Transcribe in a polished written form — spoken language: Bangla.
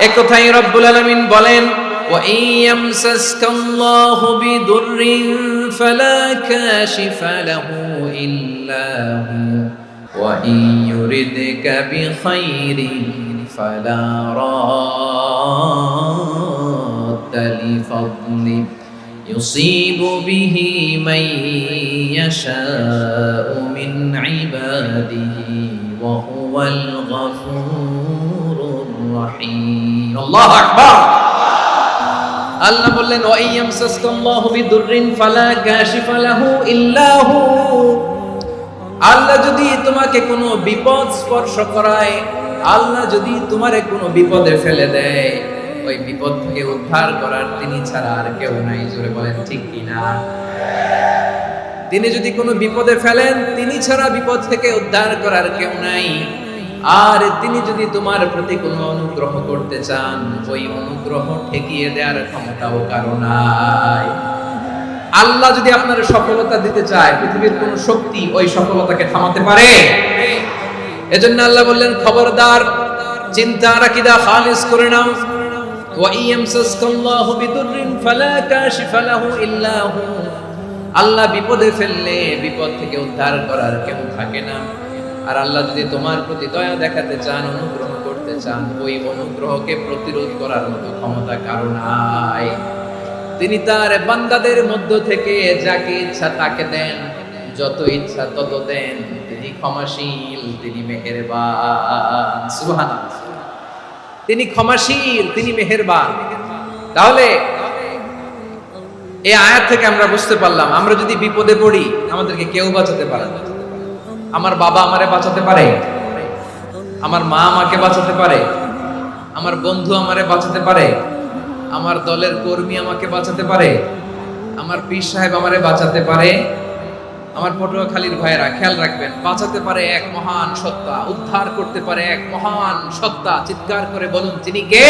একথাই রব্বুল আলামিন বলেন, ওয়া ইয়ামসাসকাল্লাহু বিদুররিন ফালা কাশিফা লাহু ইল্লা হু ওয়া ইয়ুরিদকা বিখাইরিন ফালা রাদ্দা লিফাদলি ইউসিবু বিহি মান ইয়াশাউ মিন ইবাদিহি ওয়া হুয়াল গফুরুর রহিম। আল্লাহু আকবার। আল্লাহ বললেন, ওয়া ইয়ামসাসকাল্লাহু বিদুররিন ফালা কাশিফা লাহু ইল্লা হু। আল্লাহ যদি তোমাকে কোনো বিপদ স্পর্শ করায়, আল্লাহ যদি তোমারে কোনো বিপদে ফেলে দেয়, ওই বিপদ থেকে উদ্ধার করার তিনি ছাড়া আর কেউ নাই। জোরে বলেন ঠিক কিনা? তিনি যদি কোনো বিপদে ফেলেন, তিনি ছাড়া বিপদ থেকে উদ্ধার করার কেউ নাই। আর তিনি যদি তোমার প্রতি কোনো অনুগ্রহ করতে চান, ওই অনুগ্রহ ঠেকিয়ে দেওয়ার ক্ষমতাও কারো নাই। আল্লাহ যদি আপনার সফলতা দিতে চায়, পৃথিবীর কোন শক্তি ওই সফলতাকে থামাতে পারে? এজন্য আল্লাহ বললেন, খবরদার, চিন্তা রাখিদা খালিস করে নাও। ওয়া ইয়ামসাসকাল্লাহু বিদুররিন ফালা কাশিফা লাহু ইল্লা হু। আল্লাহ বিপদে ফেললে বিপদ থেকে উদ্ধার করার কেউ থাকে না। আর আল্লাহ যদি তোমার প্রতি দয়া দেখাতে চান, অনুগ্রহ করতে চান, ওই অনুগ্রহকে প্রতিরোধ করার মতো ক্ষমতা কারো নাই। তিনি তার বান্দাদের মধ্য থেকে যাকে ইচ্ছা তাকে দেন, যত ইচ্ছা তত দেন। তিনি ক্ষমাশীল, তিনি মেহেরবান। সুবহানাল্লাহ। তিনি ক্ষমাশীল, তিনি মেহেরবান। তাহলে এই আয়াত থেকে আমরা বুঝতে পারলাম, আমরা যদি বিপদে পড়ি, আমাদেরকে কেউ বাঁচাতে পারে না। আমার বাবা আমারে বাঁচাতে পারে, আমার মা আমাকে বাঁচাতে পারে, আমার বন্ধু আমারে বাঁচাতে পারে, আমার দলের কর্মী আমাকে বাঁচাতে পারে, আমার পীর সাহেব আমারে বাঁচাতে পারে। আমার পটুয়াখালীর ভাইয়েরা খেয়াল রাখবেন, বাঁচাতে পারে এক মহান সত্তা, উদ্ধার করতে পারে এক মহান সত্তা। চিৎকার করে বলুন, তিনি কে?